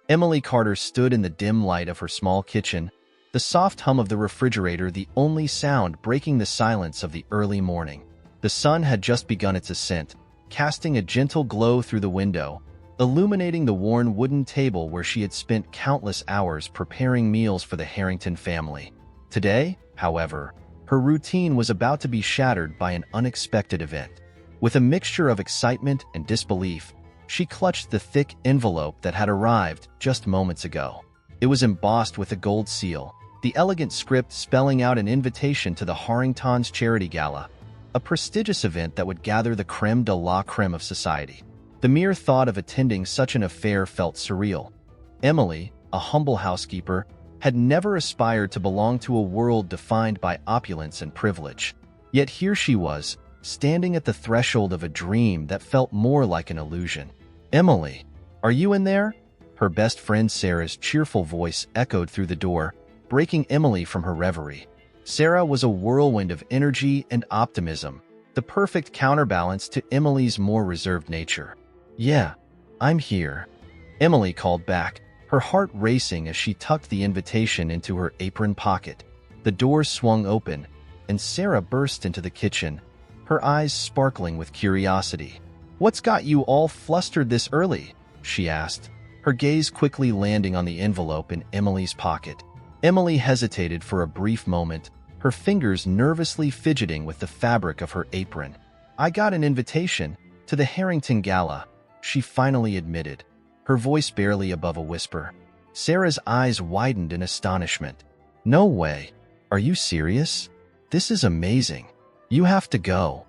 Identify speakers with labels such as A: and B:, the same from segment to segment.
A: Emily Carter stood in the dim light of her small kitchen, the soft hum of the refrigerator the only sound breaking the silence of the early morning. The sun had just begun its ascent, casting a gentle glow through the window, illuminating the worn wooden table where she had spent countless hours preparing meals for the Harrington family. Today, however, her routine was about to be shattered by an unexpected event. With a mixture of excitement and disbelief, she clutched the thick envelope that had arrived just moments ago. It was embossed with a gold seal, the elegant script spelling out an invitation to the Harringtons Charity Gala, a prestigious event that would gather the creme de la creme of society. The mere thought of attending such an affair felt surreal. Emily, a humble housekeeper, had never aspired to belong to a world defined by opulence and privilege. Yet here she was, standing at the threshold of a dream that felt more like an illusion. "Emily, are you in there?" Her best friend Sarah's cheerful voice echoed through the door, breaking Emily from her reverie. Sarah was a whirlwind of energy and optimism, the perfect counterbalance to Emily's more reserved nature. "Yeah, I'm here," Emily called back, her heart racing as she tucked the invitation into her apron pocket. The door swung open, and Sarah burst into the kitchen, her eyes sparkling with curiosity. "What's got you all flustered this early?" she asked, her gaze quickly landing on the envelope in Emily's pocket. Emily hesitated for a brief moment, her fingers nervously fidgeting with the fabric of her apron. "I got an invitation to the Harrington Gala," she finally admitted, her voice barely above a whisper. Sarah's eyes widened in astonishment. "No way. Are you serious? This is amazing. You have to go."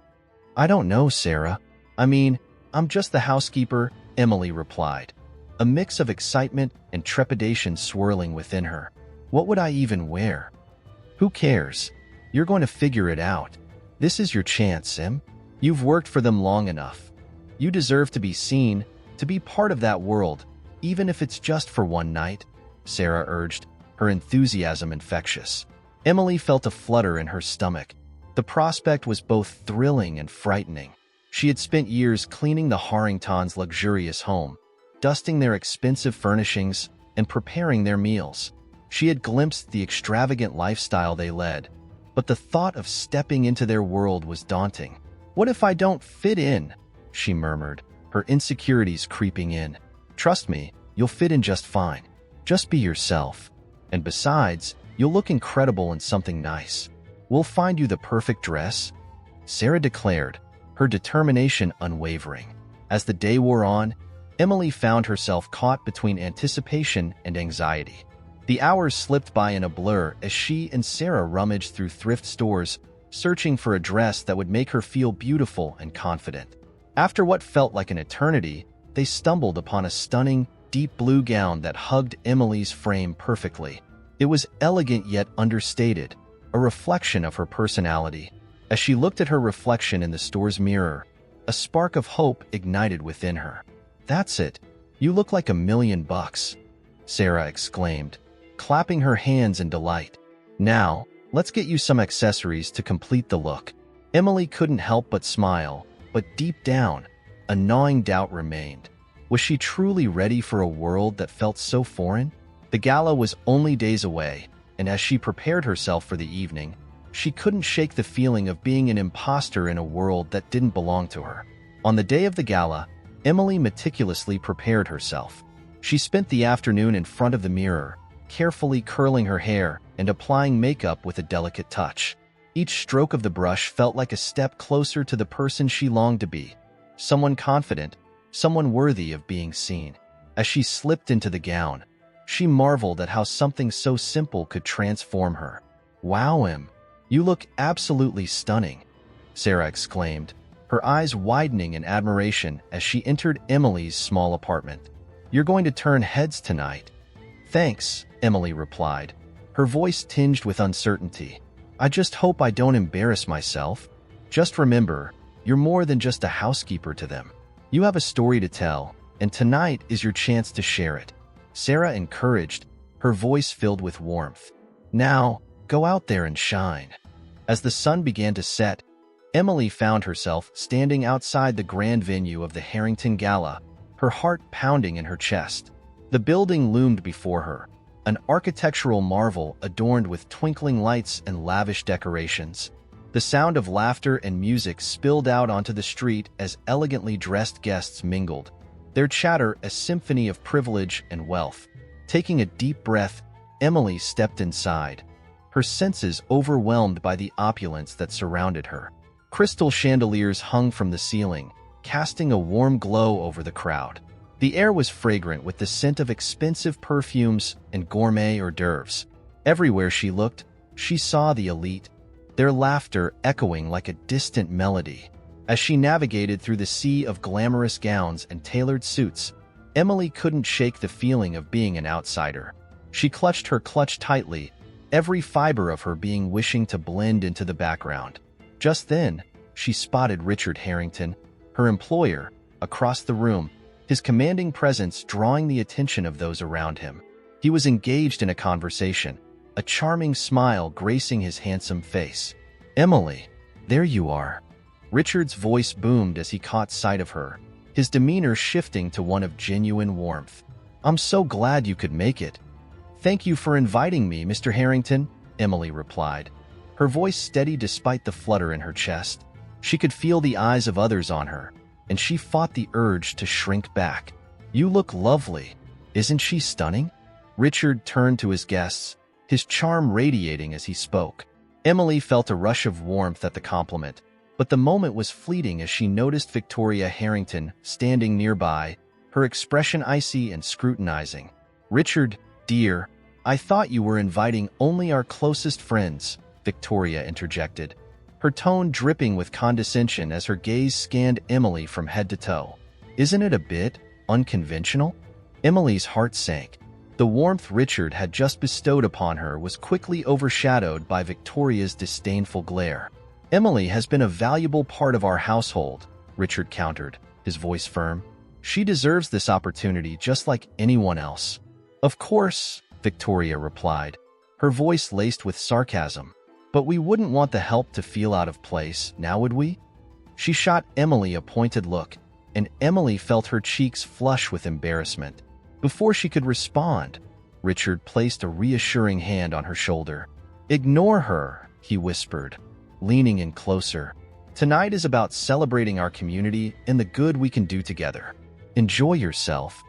A: "I don't know, Sarah. I mean, I'm just the housekeeper," Emily replied, a mix of excitement and trepidation swirling within her. "What would I even wear?" "Who cares? You're going to figure it out. This is your chance, Em. You've worked for them long enough. You deserve to be seen, to be part of that world, even if it's just for one night," Sarah urged, her enthusiasm infectious. Emily felt a flutter in her stomach. The prospect was both thrilling and frightening. She had spent years cleaning the Harringtons' luxurious home, dusting their expensive furnishings, and preparing their meals. She had glimpsed the extravagant lifestyle they led, but the thought of stepping into their world was daunting. "What if I don't fit in?" she murmured, her insecurities creeping in. "Trust me, you'll fit in just fine. Just be yourself. And besides, you'll look incredible in something nice. We'll find you the perfect dress," Sarah declared, her determination unwavering. As the day wore on, Emily found herself caught between anticipation and anxiety. The hours slipped by in a blur as she and Sarah rummaged through thrift stores, searching for a dress that would make her feel beautiful and confident. After what felt like an eternity, they stumbled upon a stunning, deep blue gown that hugged Emily's frame perfectly. It was elegant yet understated, a reflection of her personality. As she looked at her reflection in the store's mirror, a spark of hope ignited within her. "That's it. You look like $1,000,000, Sarah exclaimed, clapping her hands in delight. "Now, let's get you some accessories to complete the look." Emily couldn't help but smile, but deep down, a gnawing doubt remained. Was she truly ready for a world that felt so foreign? The gala was only days away, and as she prepared herself for the evening, she couldn't shake the feeling of being an imposter in a world that didn't belong to her. On the day of the gala, Emily meticulously prepared herself. She spent the afternoon in front of the mirror, carefully curling her hair and applying makeup with a delicate touch. Each stroke of the brush felt like a step closer to the person she longed to be, someone confident, someone worthy of being seen. As she slipped into the gown, she marveled at how something so simple could transform her. "Wow, Em, you look absolutely stunning," Sarah exclaimed, her eyes widening in admiration as she entered Emily's small apartment. "You're going to turn heads tonight." "Thanks," Emily replied, her voice tinged with uncertainty. "I just hope I don't embarrass myself. Just remember, you're more than just a housekeeper to them. You have a story to tell, and tonight is your chance to share it," Sarah encouraged, her voice filled with warmth. "Now, go out there and shine." As the sun began to set, Emily found herself standing outside the grand venue of the Harrington Gala, her heart pounding in her chest. The building loomed before her, an architectural marvel adorned with twinkling lights and lavish decorations. The sound of laughter and music spilled out onto the street as elegantly dressed guests mingled, their chatter a symphony of privilege and wealth. Taking a deep breath, Emily stepped inside, her senses overwhelmed by the opulence that surrounded her. Crystal chandeliers hung from the ceiling, casting a warm glow over the crowd. The air was fragrant with the scent of expensive perfumes and gourmet hors d'oeuvres. Everywhere she looked, she saw the elite, their laughter echoing like a distant melody. As she navigated through the sea of glamorous gowns and tailored suits, Emily couldn't shake the feeling of being an outsider. She clutched her clutch tightly, every fiber of her being wishing to blend into the background. Just then, she spotted Richard Harrington, her employer, across the room, his commanding presence drawing the attention of those around him. He was engaged in a conversation, a charming smile gracing his handsome face. "Emily, there you are." Richard's voice boomed as he caught sight of her, his demeanor shifting to one of genuine warmth. "I'm so glad you could make it." "Thank you for inviting me, Mr. Harrington," Emily replied, her voice steady despite the flutter in her chest. She could feel the eyes of others on her, and she fought the urge to shrink back. "You look lovely. Isn't she stunning?" Richard turned to his guests, his charm radiating as he spoke. Emily felt a rush of warmth at the compliment, but the moment was fleeting as she noticed Victoria Harrington standing nearby, her expression icy and scrutinizing. "Richard, dear, I thought you were inviting only our closest friends," Victoria interjected, her tone dripping with condescension as her gaze scanned Emily from head to toe. "Isn't it a bit unconventional?" Emily's heart sank. The warmth Richard had just bestowed upon her was quickly overshadowed by Victoria's disdainful glare. "Emily has been a valuable part of our household," Richard countered, his voice firm. "She deserves this opportunity just like anyone else." "Of course," Victoria replied, her voice laced with sarcasm. "But we wouldn't want the help to feel out of place, now would we?" She shot Emily a pointed look, and Emily felt her cheeks flush with embarrassment. Before she could respond, Richard placed a reassuring hand on her shoulder. "Ignore her," he whispered, leaning in closer. "Tonight is about celebrating our community and the good we can do together. Enjoy yourself."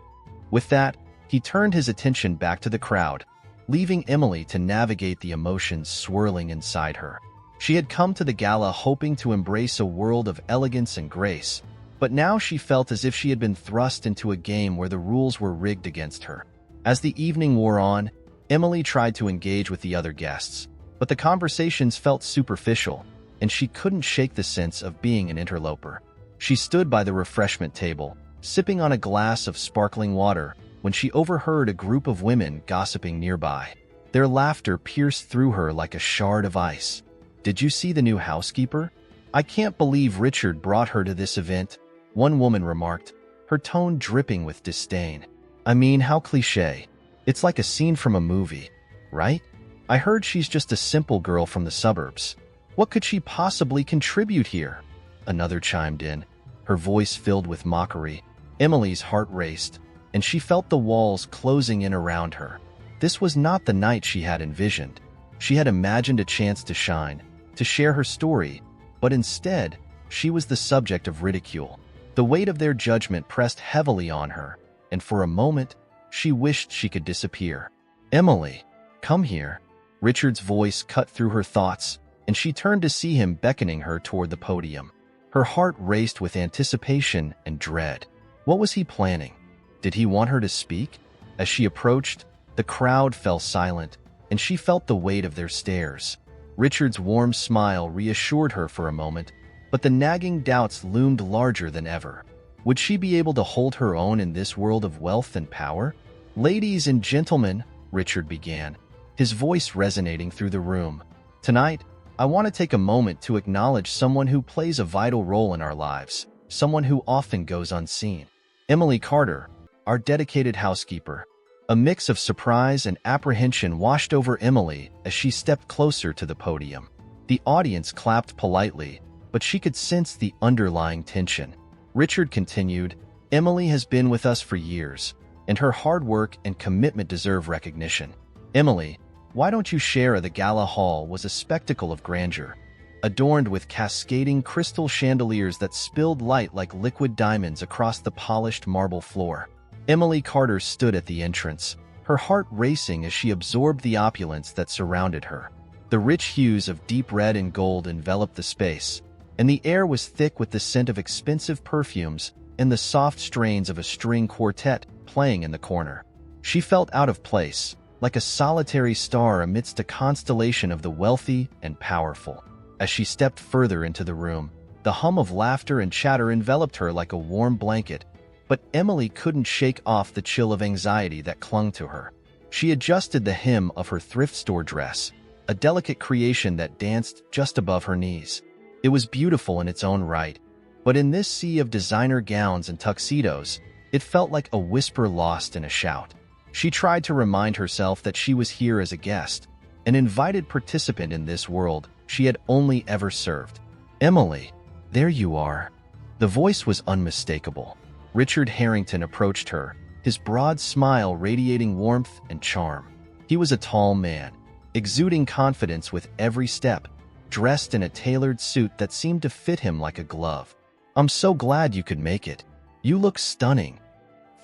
A: With that, he turned his attention back to the crowd, leaving Emily to navigate the emotions swirling inside her. She had come to the gala hoping to embrace a world of elegance and grace, but now she felt as if she had been thrust into a game where the rules were rigged against her. As the evening wore on, Emily tried to engage with the other guests, but the conversations felt superficial, and she couldn't shake the sense of being an interloper. She stood by the refreshment table, sipping on a glass of sparkling water, when she overheard a group of women gossiping nearby. Their laughter pierced through her like a shard of ice. "Did you see the new housekeeper? I can't believe Richard brought her to this event," one woman remarked, her tone dripping with disdain. "I mean, how cliché. It's like a scene from a movie, right? I heard she's just a simple girl from the suburbs. What could she possibly contribute here?" Another chimed in, her voice filled with mockery. Emily's heart raced, and she felt the walls closing in around her. This was not the night she had envisioned. She had imagined a chance to shine, to share her story, but instead, she was the subject of ridicule. The weight of their judgment pressed heavily on her, and for a moment, she wished she could disappear. "Emily, come here." Richard's voice cut through her thoughts, and she turned to see him beckoning her toward the podium. Her heart raced with anticipation and dread. What was he planning? Did he want her to speak? As she approached, the crowd fell silent, and she felt the weight of their stares. Richard's warm smile reassured her for a moment, but the nagging doubts loomed larger than ever. Would she be able to hold her own in this world of wealth and power? "Ladies and gentlemen," Richard began, his voice resonating through the room. "Tonight, I want to take a moment to acknowledge someone who plays a vital role in our lives, someone who often goes unseen. Emily Carter, our dedicated housekeeper." A mix of surprise and apprehension washed over Emily as she stepped closer to the podium. The audience clapped politely, but she could sense the underlying tension. Richard continued, "Emily has been with us for years, and her hard work and commitment deserve recognition. Emily, why don't you share? The gala hall was a spectacle of grandeur, adorned with cascading crystal chandeliers that spilled light like liquid diamonds across the polished marble floor. Emily Carter stood at the entrance, her heart racing as she absorbed the opulence that surrounded her. The rich hues of deep red and gold enveloped the space, and the air was thick with the scent of expensive perfumes and the soft strains of a string quartet playing in the corner. She felt out of place, like a solitary star amidst a constellation of the wealthy and powerful. As she stepped further into the room, the hum of laughter and chatter enveloped her like a warm blanket, but Emily couldn't shake off the chill of anxiety that clung to her. She adjusted the hem of her thrift store dress, a delicate creation that danced just above her knees. It was beautiful in its own right, but in this sea of designer gowns and tuxedos, it felt like a whisper lost in a shout. She tried to remind herself that she was here as a guest, an invited participant in this world she had only ever served. Emily, there you are. The voice was unmistakable. Richard Harrington approached her, his broad smile radiating warmth and charm. He was a tall man, exuding confidence with every step, dressed in a tailored suit that seemed to fit him like a glove. I'm so glad you could make it. You look stunning.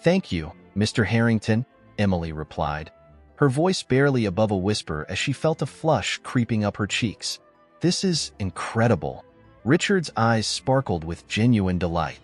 A: Thank you, Mr. Harrington, Emily replied, her voice barely above a whisper as she felt a flush creeping up her cheeks. This is incredible. Richard's eyes sparkled with genuine delight.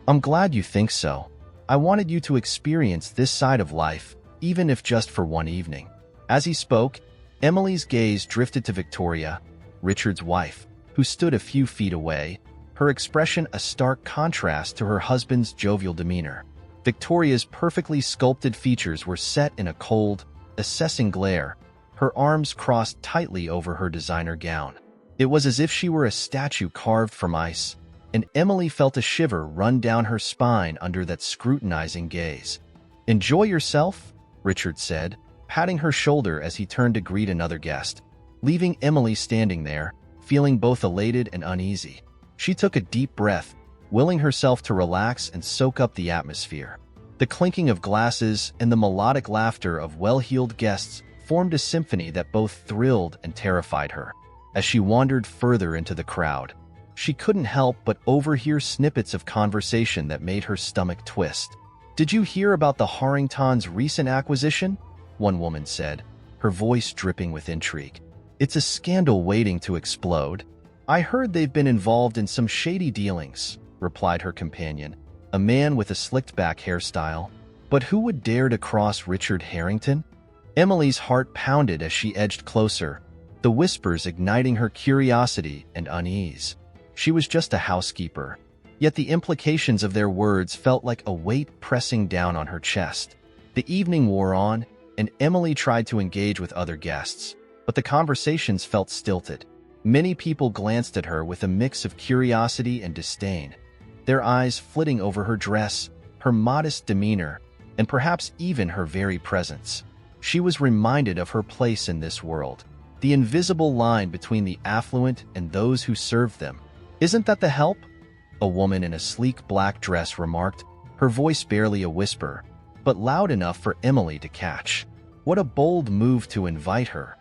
A: I'm glad you think so. I wanted you to experience this side of life, even if just for one evening. As he spoke, Emily's gaze drifted to Victoria, Richard's wife, who stood a few feet away, her expression a stark contrast to her husband's jovial demeanor. Victoria's perfectly sculpted features were set in a cold, assessing glare, her arms crossed tightly over her designer gown. It was as if she were a statue carved from ice, and Emily felt a shiver run down her spine under that scrutinizing gaze. Enjoy yourself, Richard said, patting her shoulder as he turned to greet another guest, leaving Emily standing there, feeling both elated and uneasy. She took a deep breath, willing herself to relax and soak up the atmosphere. The clinking of glasses and the melodic laughter of well-heeled guests formed a symphony that both thrilled and terrified her. As she wandered further into the crowd, she couldn't help but overhear snippets of conversation that made her stomach twist. "Did you hear about the Harringtons' recent acquisition?" one woman said, her voice dripping with intrigue. "It's a scandal waiting to explode." "I heard they've been involved in some shady dealings," replied her companion, a man with a slicked-back hairstyle. But who would dare to cross Richard Harrington? Emily's heart pounded as she edged closer, the whispers igniting her curiosity and unease. She was just a housekeeper, yet the implications of their words felt like a weight pressing down on her chest. The evening wore on, and Emily tried to engage with other guests, but the conversations felt stilted. Many people glanced at her with a mix of curiosity and disdain, their eyes flitting over her dress, her modest demeanor, and perhaps even her very presence. She was reminded of her place in this world, the invisible line between the affluent and those who served them. "Isn't that the help?" a woman in a sleek black dress remarked, her voice barely a whisper, but loud enough for Emily to catch. What a bold move to invite her.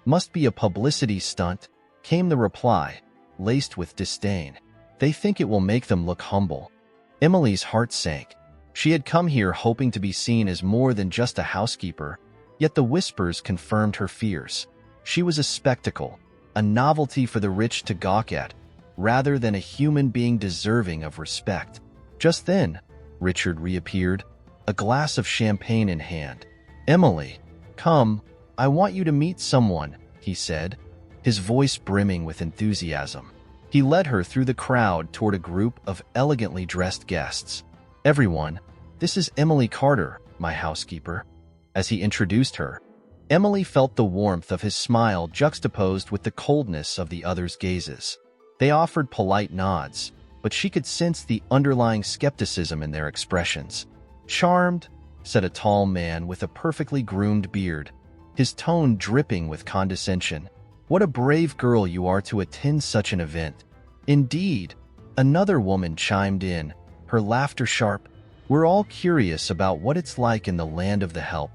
A: "Must be a publicity stunt," came the reply, laced with disdain. "They think it will make them look humble." Emily's heart sank. She had come here hoping to be seen as more than just a housekeeper, yet the whispers confirmed her fears. She was a spectacle, a novelty for the rich to gawk at, rather than a human being deserving of respect. Just then, Richard reappeared, a glass of champagne in hand. "Emily, come, I want you to meet someone," he said, his voice brimming with enthusiasm. He led her through the crowd toward a group of elegantly dressed guests. "Everyone, this is Emily Carter, my housekeeper." As he introduced her, Emily felt the warmth of his smile juxtaposed with the coldness of the others' gazes. They offered polite nods, but she could sense the underlying skepticism in their expressions. "Charmed," said a tall man with a perfectly groomed beard, his tone dripping with condescension. "What a brave girl you are to attend such an event." "Indeed," another woman chimed in, her laughter sharp. We're all curious about what it's like in the land of the help."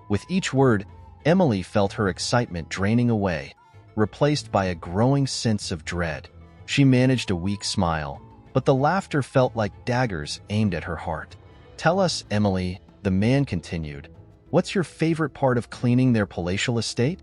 A: With each word, Emily felt her excitement draining away, replaced by a growing sense of dread. She managed a weak smile, but the laughter felt like daggers aimed at her heart. "Tell us, Emily," the man continued, "what's your favorite part of cleaning their palatial estate?"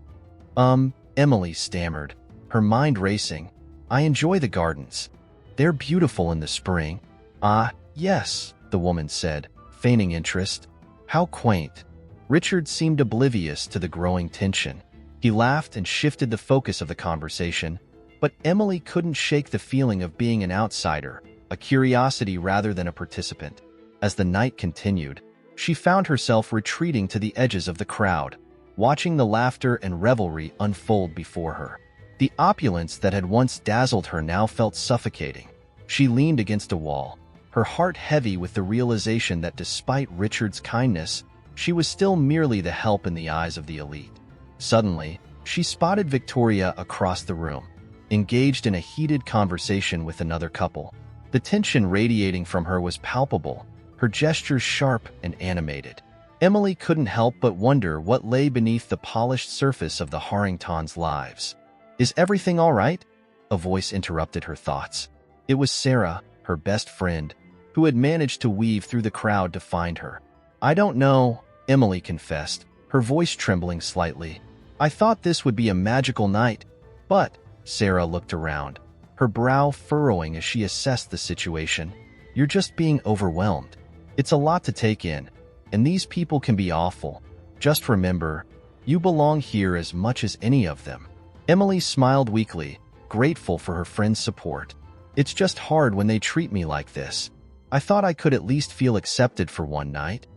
A: Emily stammered, her mind racing. "I enjoy the gardens. They're beautiful in the spring." "Ah, yes," the woman said, feigning interest. "How quaint." Richard seemed oblivious to the growing tension. He laughed and shifted the focus of the conversation, but Emily couldn't shake the feeling of being an outsider, a curiosity rather than a participant. As the night continued, she found herself retreating to the edges of the crowd, watching the laughter and revelry unfold before her. The opulence that had once dazzled her now felt suffocating. She leaned against a wall, her heart heavy with the realization that despite Richard's kindness, she was still merely the help in the eyes of the elite. Suddenly, she spotted Victoria across the room, engaged in a heated conversation with another couple. The tension radiating from her was palpable, her gestures sharp and animated. Emily couldn't help but wonder what lay beneath the polished surface of the Harringtons' lives. "Is everything all right?" a voice interrupted her thoughts. It was Sarah, her best friend, who had managed to weave through the crowd to find her. "I don't know," Emily confessed, her voice trembling slightly. "I thought this would be a magical night, but—" Sarah looked around, her brow furrowing as she assessed the situation. "You're just being overwhelmed. It's a lot to take in, and these people can be awful. Just remember, you belong here as much as any of them." Emily smiled weakly, grateful for her friend's support. "It's just hard when they treat me like this. I thought I could at least feel accepted for one night."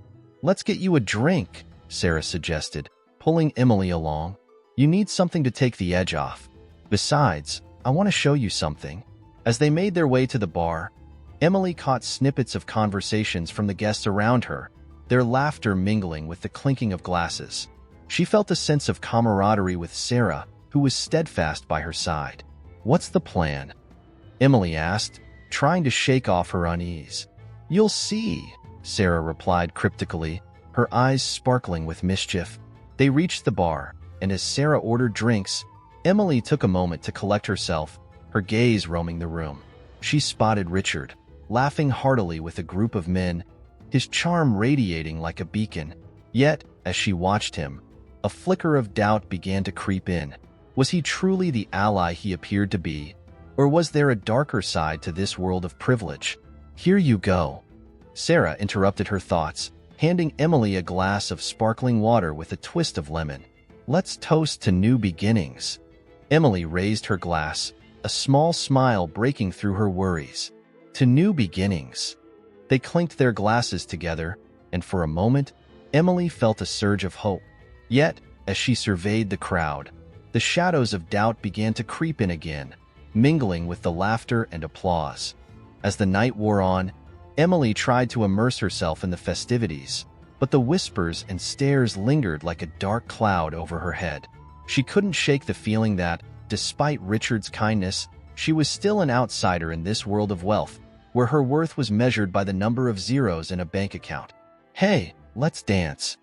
A: "Let's get you a drink," Sarah suggested, pulling Emily along. "You need something to take the edge off. Besides, I want to show you something." As they made their way to the bar, Emily caught snippets of conversations from the guests around her, their laughter mingling with the clinking of glasses. She felt a sense of camaraderie with Sarah, who was steadfast by her side. "What's the plan?" Emily asked, trying to shake off her unease. "You'll see," Sarah replied cryptically, her eyes sparkling with mischief. They reached the bar, and as Sarah ordered drinks, Emily took a moment to collect herself, her gaze roaming the room. She spotted Richard, laughing heartily with a group of men, his charm radiating like a beacon. Yet, as she watched him, a flicker of doubt began to creep in. Was he truly the ally he appeared to be, or was there a darker side to this world of privilege? "Here you go." Sarah interrupted her thoughts, handing Emily a glass of sparkling water with a twist of lemon. "Let's toast to new beginnings." Emily raised her glass, a small smile breaking through her worries. "To new beginnings." They clinked their glasses together, and for a moment, Emily felt a surge of hope. Yet, as she surveyed the crowd, the shadows of doubt began to creep in again, mingling with the laughter and applause. As the night wore on, Emily tried to immerse herself in the festivities, but the whispers and stares lingered like a dark cloud over her head. She couldn't shake the feeling that, despite Richard's kindness, she was still an outsider in this world of wealth, where her worth was measured by the number of zeros in a bank account. "Hey, let's dance,"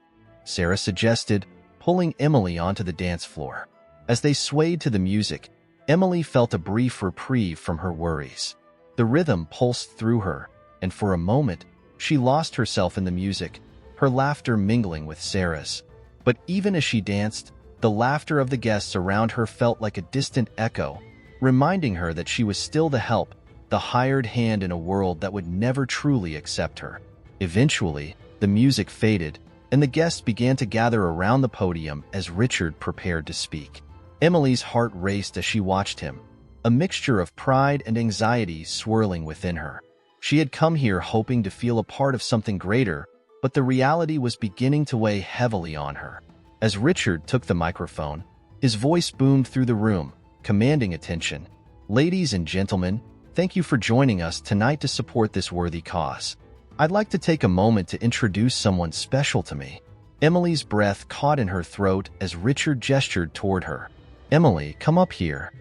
A: Sarah suggested, pulling Emily onto the dance floor. As they swayed to the music, Emily felt a brief reprieve from her worries. The rhythm pulsed through her, and for a moment, she lost herself in the music, her laughter mingling with Sarah's. But even as she danced, the laughter of the guests around her felt like a distant echo, reminding her that she was still the help, the hired hand in a world that would never truly accept her. Eventually, the music faded, and the guests began to gather around the podium as Richard prepared to speak. Emily's heart raced as she watched him, a mixture of pride and anxiety swirling within her. She had come here hoping to feel a part of something greater, but the reality was beginning to weigh heavily on her. As Richard took the microphone, his voice boomed through the room, commanding attention. "Ladies and gentlemen, thank you for joining us tonight to support this worthy cause. I'd like to take a moment to introduce someone special to me." Emily's breath caught in her throat as Richard gestured toward her. "Emily, come up here."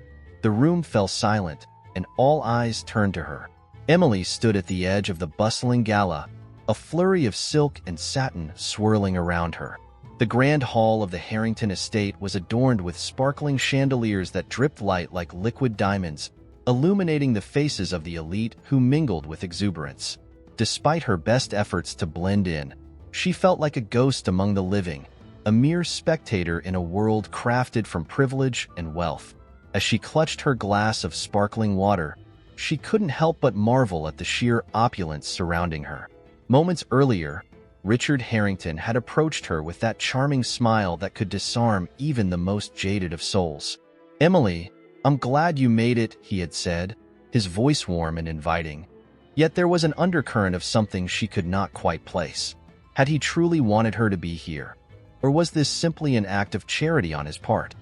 A: The room fell silent, and all eyes turned to her. Emily stood at the edge of the bustling gala, a flurry of silk and satin swirling around her. The grand hall of the Harrington estate was adorned with sparkling chandeliers that dripped light like liquid diamonds, illuminating the faces of the elite who mingled with exuberance. Despite her best efforts to blend in, she felt like a ghost among the living, a mere spectator in a world crafted from privilege and wealth. As she clutched her glass of sparkling water, she couldn't help but marvel at the sheer opulence surrounding her. Moments earlier, Richard Harrington had approached her with that charming smile that could disarm even the most jaded of souls. "Emily, I'm glad you made it," he had said, his voice warm and inviting. Yet there was an undercurrent of something she could not quite place. Had he truly wanted her to be here? Or was this simply an act of charity on his part?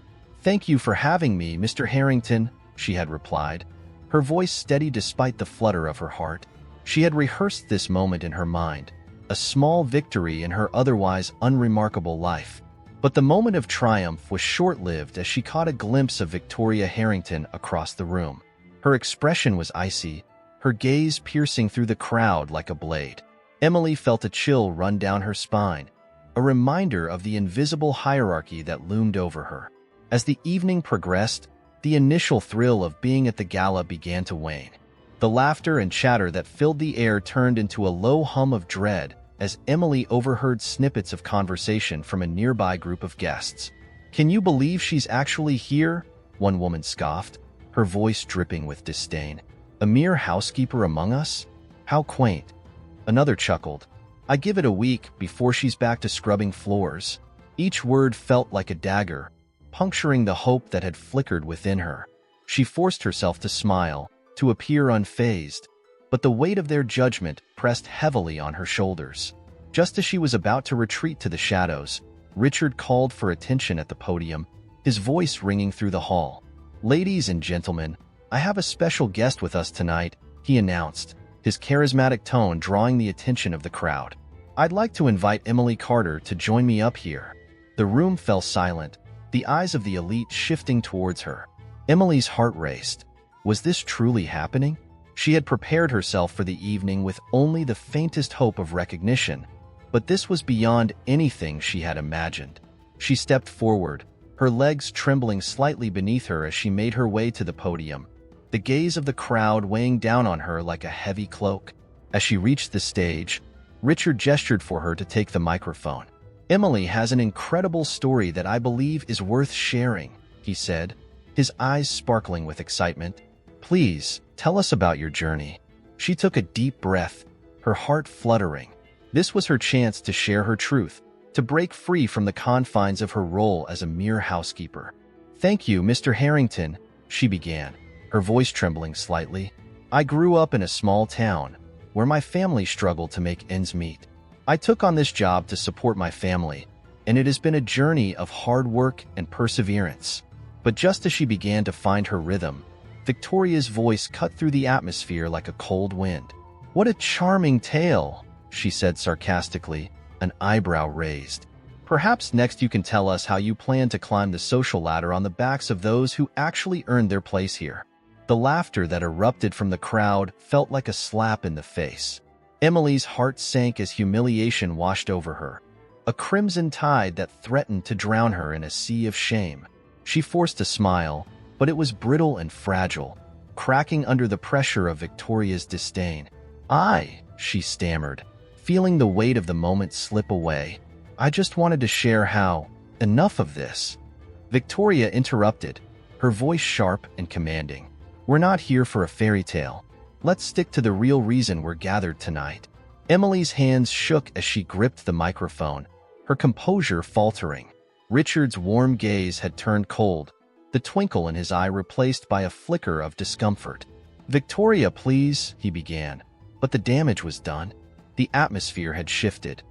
A: "Thank you for having me, Mr. Harrington," she had replied, her voice steady despite the flutter of her heart. She had rehearsed this moment in her mind, a small victory in her otherwise unremarkable life. But the moment of triumph was short-lived as she caught a glimpse of Victoria Harrington across the room. Her expression was icy, her gaze piercing through the crowd like a blade. Emily felt a chill run down her spine, a reminder of the invisible hierarchy that loomed over her. As the evening progressed, the initial thrill of being at the gala began to wane. The laughter and chatter that filled the air turned into a low hum of dread as Emily overheard snippets of conversation from a nearby group of guests. "Can you believe she's actually here?" one woman scoffed, her voice dripping with disdain. "A mere housekeeper among us? How quaint." Another chuckled. "I give it a week before she's back to scrubbing floors." Each word felt like a dagger, puncturing the hope that had flickered within her. She forced herself to smile, to appear unfazed, but the weight of their judgment pressed heavily on her shoulders. Just as she was about to retreat to the shadows, Richard called for attention at the podium, his voice ringing through the hall. "Ladies and gentlemen, I have a special guest with us tonight," he announced, his charismatic tone drawing the attention of the crowd. "I'd like to invite Emily Carter to join me up here." The room fell silent, the eyes of the elite shifting towards her. Emily's heart raced. Was this truly happening? She had prepared herself for the evening with only the faintest hope of recognition, but this was beyond anything she had imagined. She stepped forward, her legs trembling slightly beneath her as she made her way to the podium, the gaze of the crowd weighing down on her like a heavy cloak. As she reached the stage, Richard gestured for her to take the microphone. "Emily has an incredible story that I believe is worth sharing," he said, his eyes sparkling with excitement. "Please, tell us about your journey." She took a deep breath, her heart fluttering. This was her chance to share her truth, to break free from the confines of her role as a mere housekeeper. "Thank you, Mr. Harrington," she began, her voice trembling slightly. "I grew up in a small town, where my family struggled to make ends meet. I took on this job to support my family, and it has been a journey of hard work and perseverance." But just as she began to find her rhythm, Victoria's voice cut through the atmosphere like a cold wind. "What a charming tale," she said sarcastically, an eyebrow raised. "Perhaps next you can tell us how you plan to climb the social ladder on the backs of those who actually earned their place here." The laughter that erupted from the crowd felt like a slap in the face. Emily's heart sank as humiliation washed over her, a crimson tide that threatened to drown her in a sea of shame. She forced a smile, but it was brittle and fragile, cracking under the pressure of Victoria's disdain. She stammered, feeling the weight of the moment slip away. "I just wanted to share how—" "Enough of this," Victoria interrupted, her voice sharp and commanding. "We're not here for a fairy tale. Let's stick to the real reason we're gathered tonight." Emily's hands shook as she gripped the microphone, her composure faltering. Richard's warm gaze had turned cold, the twinkle in his eye replaced by a flicker of discomfort. "Victoria, please," he began, but the damage was done. The atmosphere had shifted.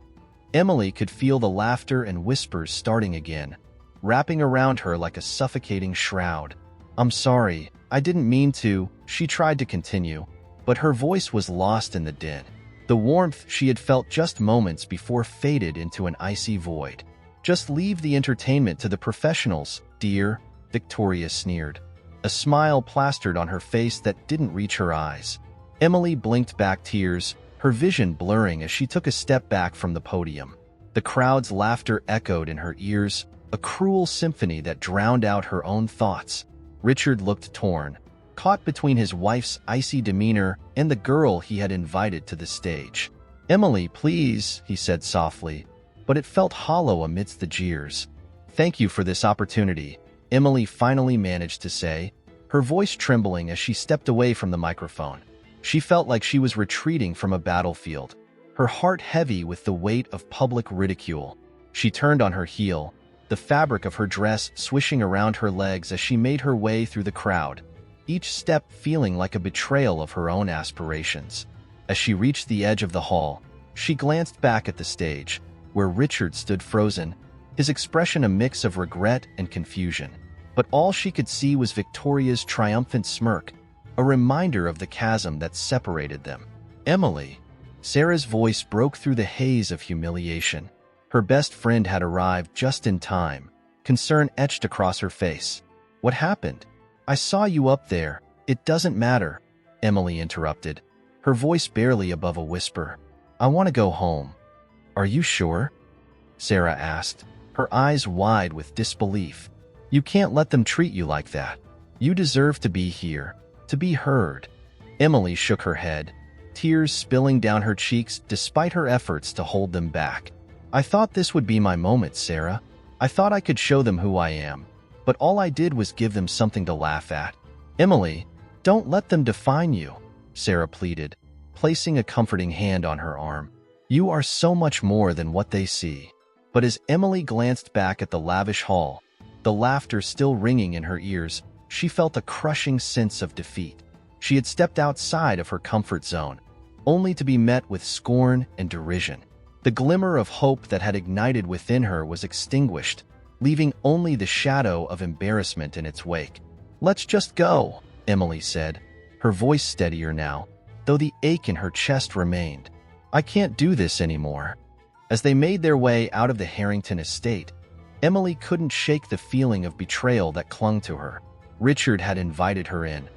A: Emily could feel the laughter and whispers starting again, wrapping around her like a suffocating shroud. "I'm sorry, I didn't mean to," she tried to continue, but her voice was lost in the din. The warmth she had felt just moments before faded into an icy void. "Just leave the entertainment to the professionals, dear," Victoria sneered, a smile plastered on her face that didn't reach her eyes. Emily blinked back tears, her vision blurring as she took a step back from the podium. The crowd's laughter echoed in her ears, a cruel symphony that drowned out her own thoughts. Richard looked torn, caught between his wife's icy demeanor and the girl he had invited to the stage. "Emily, please," he said softly, but it felt hollow amidst the jeers. "Thank you for this opportunity," Emily finally managed to say, her voice trembling as she stepped away from the microphone. She felt like she was retreating from a battlefield, her heart heavy with the weight of public ridicule. She turned on her heel, the fabric of her dress swishing around her legs as she made her way through the crowd, each step feeling like a betrayal of her own aspirations. As she reached the edge of the hall, she glanced back at the stage, where Richard stood frozen, his expression a mix of regret and confusion. But all she could see was Victoria's triumphant smirk, a reminder of the chasm that separated them. "Emily." Sarah's voice broke through the haze of humiliation. Her best friend had arrived just in time, concern etched across her face. "What happened? I saw you up there." "It doesn't matter," Emily interrupted, her voice barely above a whisper. "I want to go home." "Are you sure?" Sarah asked, her eyes wide with disbelief. "You can't let them treat you like that. You deserve to be here, to be heard." Emily shook her head, tears spilling down her cheeks despite her efforts to hold them back. "I thought this would be my moment, Sarah. I thought I could show them who I am. But all I did was give them something to laugh at." "Emily, don't let them define you," Sarah pleaded, placing a comforting hand on her arm. "You are so much more than what they see." But as Emily glanced back at the lavish hall, the laughter still ringing in her ears, she felt a crushing sense of defeat. She had stepped outside of her comfort zone, only to be met with scorn and derision. The glimmer of hope that had ignited within her was extinguished, leaving only the shadow of embarrassment in its wake. "Let's just go," Emily said, her voice steadier now, though the ache in her chest remained. "I can't do this anymore." As they made their way out of the Harrington estate, Emily couldn't shake the feeling of betrayal that clung to her. Richard had invited her in,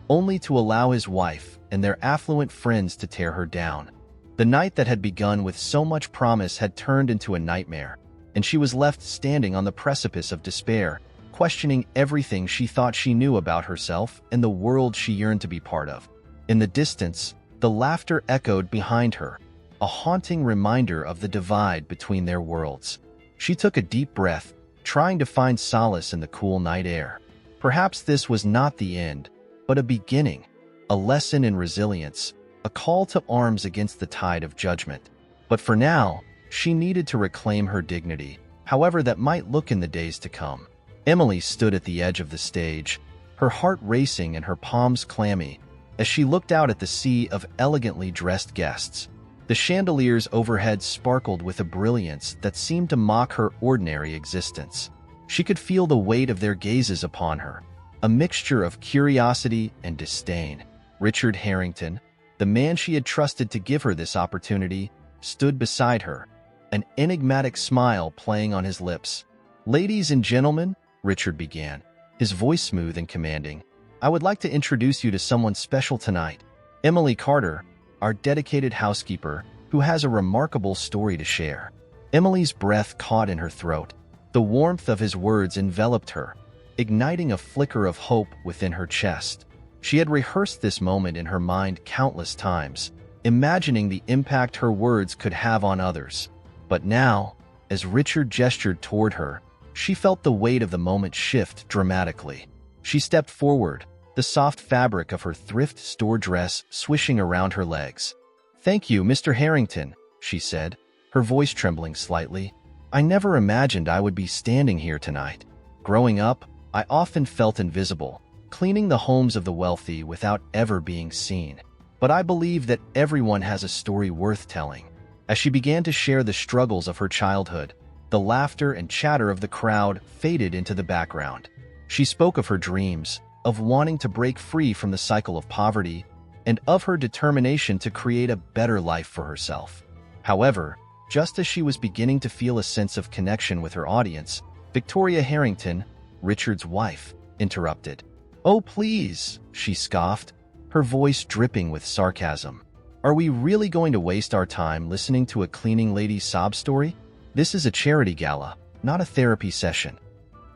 A: only to allow his wife and their affluent friends to tear her down. The night that had begun with so much promise had turned into a nightmare, and she was left standing on the precipice of despair, questioning everything she thought she knew about herself and the world she yearned to be part of. In the distance, the laughter echoed behind her, a haunting reminder of the divide between their worlds. She took a deep breath, trying to find solace in the cool night air. Perhaps this was not the end, but a beginning, a lesson in resilience, a call to arms against the tide of judgment. But for now, she needed to reclaim her dignity, however that might look in the days to come. Emily stood at the edge of the stage, her heart racing and her palms clammy, as she looked out at the sea of elegantly dressed guests. The chandeliers overhead sparkled with a brilliance that seemed to mock her ordinary existence. She could feel the weight of their gazes upon her, a mixture of curiosity and disdain. Richard Harrington, the man she had trusted to give her this opportunity, stood beside her, an enigmatic smile playing on his lips. "Ladies and gentlemen," Richard began, his voice smooth and commanding, "I would like to introduce you to someone special tonight. Emily Carter, our dedicated housekeeper, who has a remarkable story to share." Emily's breath caught in her throat. The warmth of his words enveloped her, igniting a flicker of hope within her chest. She had rehearsed this moment in her mind countless times, imagining the impact her words could have on others. But now, as Richard gestured toward her, she felt the weight of the moment shift dramatically. She stepped forward, the soft fabric of her thrift store dress swishing around her legs. "Thank you, Mr. Harrington," she said, her voice trembling slightly. "I never imagined I would be standing here tonight. Growing up, I often felt invisible, cleaning the homes of the wealthy without ever being seen. But I believe that everyone has a story worth telling." As she began to share the struggles of her childhood, the laughter and chatter of the crowd faded into the background. She spoke of her dreams, of wanting to break free from the cycle of poverty, and of her determination to create a better life for herself. However, just as she was beginning to feel a sense of connection with her audience, Victoria Harrington, Richard's wife, interrupted. "Oh, please," she scoffed, her voice dripping with sarcasm. Are we really going to waste our time listening to a cleaning lady's sob story? This is a charity gala, not a therapy session.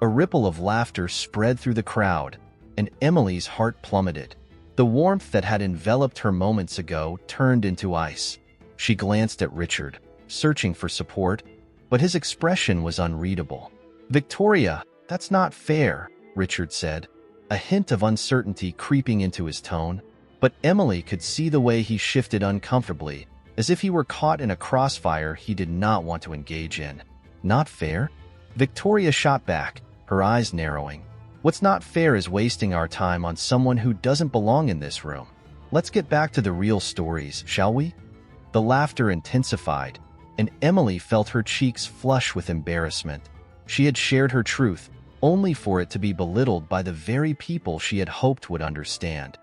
A: A ripple of laughter spread through the crowd, and Emily's heart plummeted. The warmth that had enveloped her moments ago turned into ice. She glanced at Richard, searching for support, but his expression was unreadable. "Victoria, that's not fair," Richard said, a hint of uncertainty creeping into his tone. But Emily could see the way he shifted uncomfortably, as if he were caught in a crossfire he did not want to engage in. "Not fair?" Victoria shot back, her eyes narrowing. "What's not fair is wasting our time on someone who doesn't belong in this room. Let's get back to the real stories, shall we?" The laughter intensified, and Emily felt her cheeks flush with embarrassment. She had shared her truth, only for it to be belittled by the very people she had hoped would understand.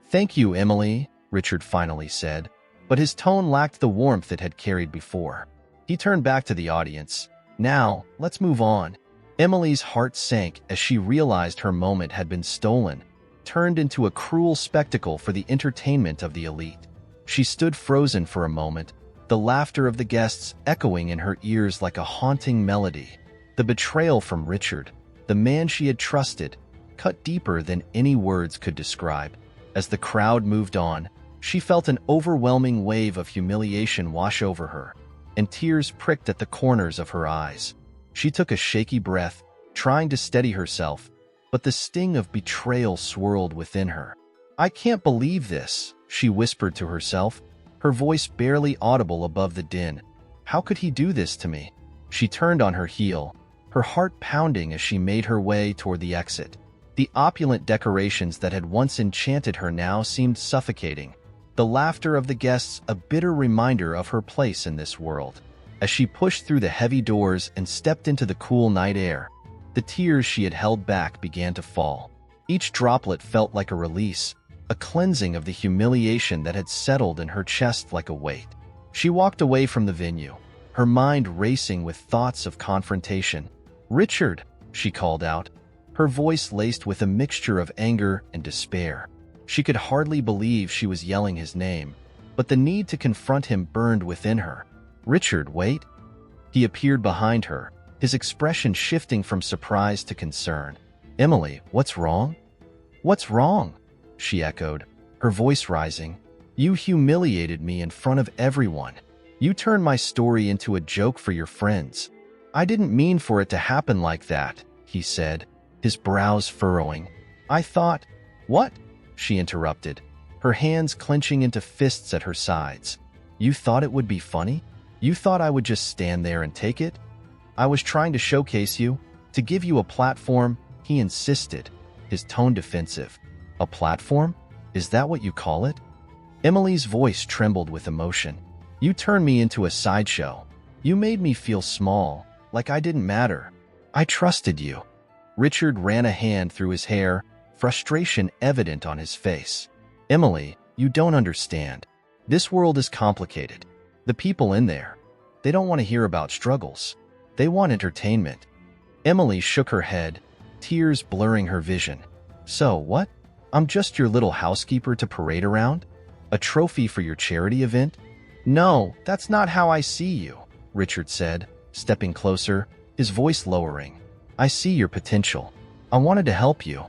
A: "Thank you, Emily," Richard finally said, but his tone lacked the warmth it had carried before. He turned back to the audience. "Now, let's move on." Emily's heart sank as she realized her moment had been stolen, turned into a cruel spectacle for the entertainment of the elite. She stood frozen for a moment, the laughter of the guests echoing in her ears like a haunting melody. The betrayal from Richard, the man she had trusted, cut deeper than any words could describe. As the crowd moved on, she felt an overwhelming wave of humiliation wash over her, and tears pricked at the corners of her eyes. She took a shaky breath, trying to steady herself, but the sting of betrayal swirled within her. "I can't believe this," she whispered to herself, her voice barely audible above the din. "How could he do this to me?" She turned on her heel, her heart pounding as she made her way toward the exit. The opulent decorations that had once enchanted her now seemed suffocating, the laughter of the guests a bitter reminder of her place in this world. As she pushed through the heavy doors and stepped into the cool night air, the tears she had held back began to fall. Each droplet felt like a release, a cleansing of the humiliation that had settled in her chest like a weight. She walked away from the venue, her mind racing with thoughts of confrontation. "Richard," she called out, her voice laced with a mixture of anger and despair. She could hardly believe she was yelling his name, but the need to confront him burned within her. "Richard, wait." He appeared behind her, his expression shifting from surprise to concern. "Emily, what's wrong?" "What's wrong?" she echoed, her voice rising. "You humiliated me in front of everyone. You turned my story into a joke for your friends." "I didn't mean for it to happen like that," he said, his brows furrowing. "I thought—" "What?" she interrupted, her hands clenching into fists at her sides. "You thought it would be funny? You thought I would just stand there and take it? I was trying to showcase you, to give you a platform," he insisted, his tone defensive. "A platform? Is that what you call it?" Emily's voice trembled with emotion. "You turned me into a sideshow. You made me feel small, like I didn't matter. I trusted you." Richard ran a hand through his hair, frustration evident on his face. "Emily, you don't understand. This world is complicated. The people in there, they don't want to hear about struggles. They want entertainment." Emily shook her head, tears blurring her vision. "So what? I'm just your little housekeeper to parade around? A trophy for your charity event?" "No, that's not how I see you," Richard said, stepping closer, his voice lowering. "I see your potential. I wanted to help you."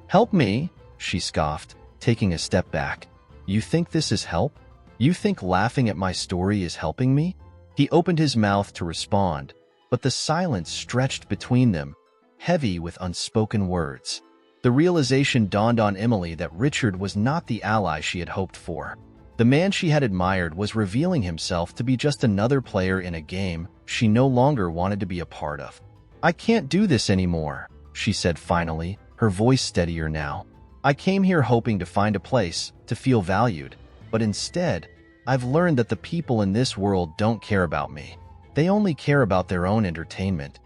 A: "Help me?" she scoffed, taking a step back. "You think this is help? You think laughing at my story is helping me?" He opened his mouth to respond, but the silence stretched between them, heavy with unspoken words. The realization dawned on Emily that Richard was not the ally she had hoped for. The man she had admired was revealing himself to be just another player in a game she no longer wanted to be a part of. "I can't do this anymore," she said finally, her voice steadier now. "I came here hoping to find a place, to feel valued, but instead, I've learned that the people in this world don't care about me. They only care about their own entertainment."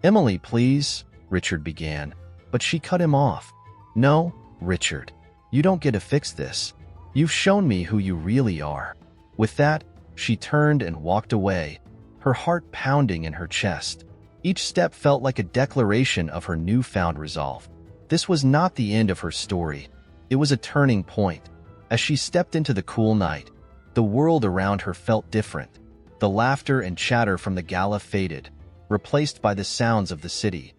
A: "Emily, please," Richard began, but she cut him off. "No, Richard, you don't get to fix this. You've shown me who you really are." With that, she turned and walked away, her heart pounding in her chest. Each step felt like a declaration of her newfound resolve. This was not the end of her story. It was a turning point. As she stepped into the cool night, The world around her felt different. The laughter and chatter from the gala faded, replaced by the sounds of the city.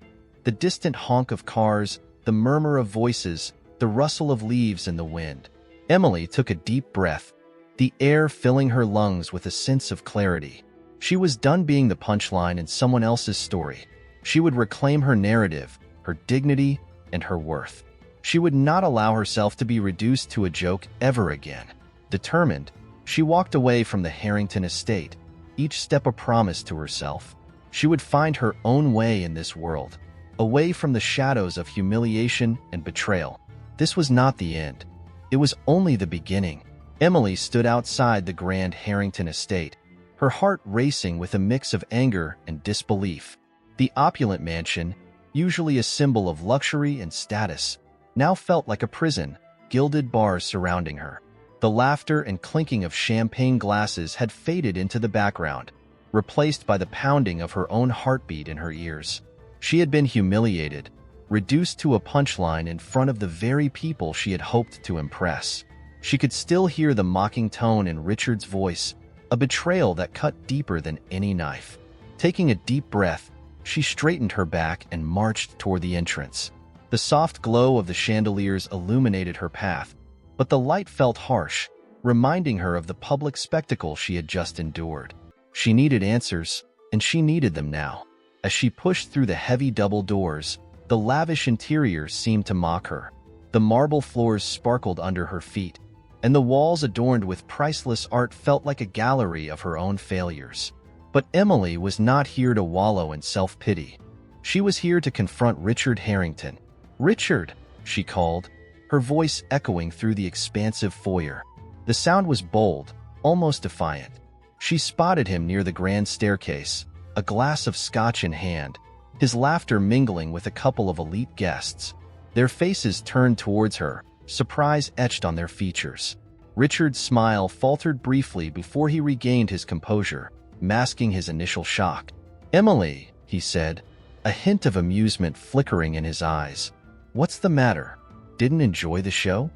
A: The distant honk of cars, the murmur of voices, the rustle of leaves in the wind. Emily took a deep breath, the air filling her lungs with a sense of clarity. She was done being the punchline in someone else's story. She would reclaim her narrative, her dignity, and her worth. She would not allow herself to be reduced to a joke ever again. Determined, she walked away from the Harrington estate, each step a promise to herself. She would find her own way in this world, away from the shadows of humiliation and betrayal. This was not the end. It was only the beginning. Emily stood outside the grand Harrington estate, her heart racing with a mix of anger and disbelief. The opulent mansion, usually a symbol of luxury and status, now felt like a prison, gilded bars surrounding her. The laughter and clinking of champagne glasses had faded into the background, replaced by the pounding of her own heartbeat in her ears. She had been humiliated, reduced to a punchline in front of the very people she had hoped to impress. She could still hear the mocking tone in Richard's voice, a betrayal that cut deeper than any knife. Taking a deep breath, she straightened her back and marched toward the entrance. The soft glow of the chandeliers illuminated her path, but the light felt harsh, reminding her of the public spectacle she had just endured. She needed answers, and she needed them now. As she pushed through the heavy double doors, the lavish interior seemed to mock her. The marble floors sparkled under her feet, and the walls adorned with priceless art felt like a gallery of her own failures. But Emily was not here to wallow in self-pity. She was here to confront Richard Harrington. "Richard," she called, her voice echoing through the expansive foyer. The sound was bold, almost defiant. She spotted him near the grand staircase, a glass of scotch in hand, his laughter mingling with a couple of elite guests. Their faces turned towards her, surprise etched on their features. Richard's smile faltered briefly before he regained his composure, masking his initial shock. "Emily," he said, a hint of amusement flickering in his eyes. "What's the matter? Didn't enjoy the show?"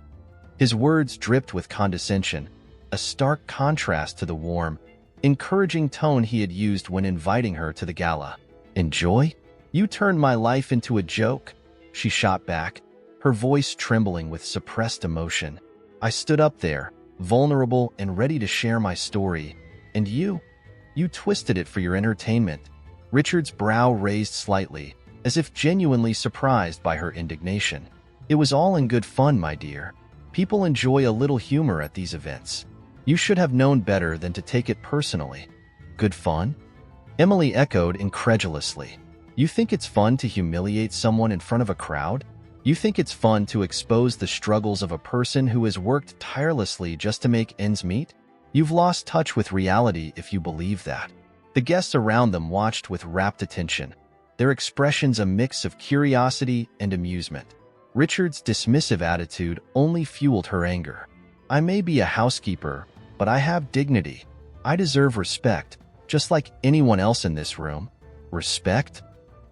A: His words dripped with condescension, a stark contrast to the warm, encouraging tone he had used when inviting her to the gala. "Enjoy? You turned my life into a joke," she shot back, her voice trembling with suppressed emotion. "I stood up there, vulnerable and ready to share my story, and you twisted it for your entertainment." Richard's brow raised slightly, as if genuinely surprised by her indignation. "It was all in good fun, my dear. People enjoy a little humor at these events. You should have known better than to take it personally." "Good fun?" Emily echoed incredulously. "You think it's fun to humiliate someone in front of a crowd? You think it's fun to expose the struggles of a person who has worked tirelessly just to make ends meet? You've lost touch with reality if you believe that." The guests around them watched with rapt attention, their expressions a mix of curiosity and amusement. Richard's dismissive attitude only fueled her anger. "I may be a housekeeper, but I have dignity. I deserve respect, just like anyone else in this room." "Respect?"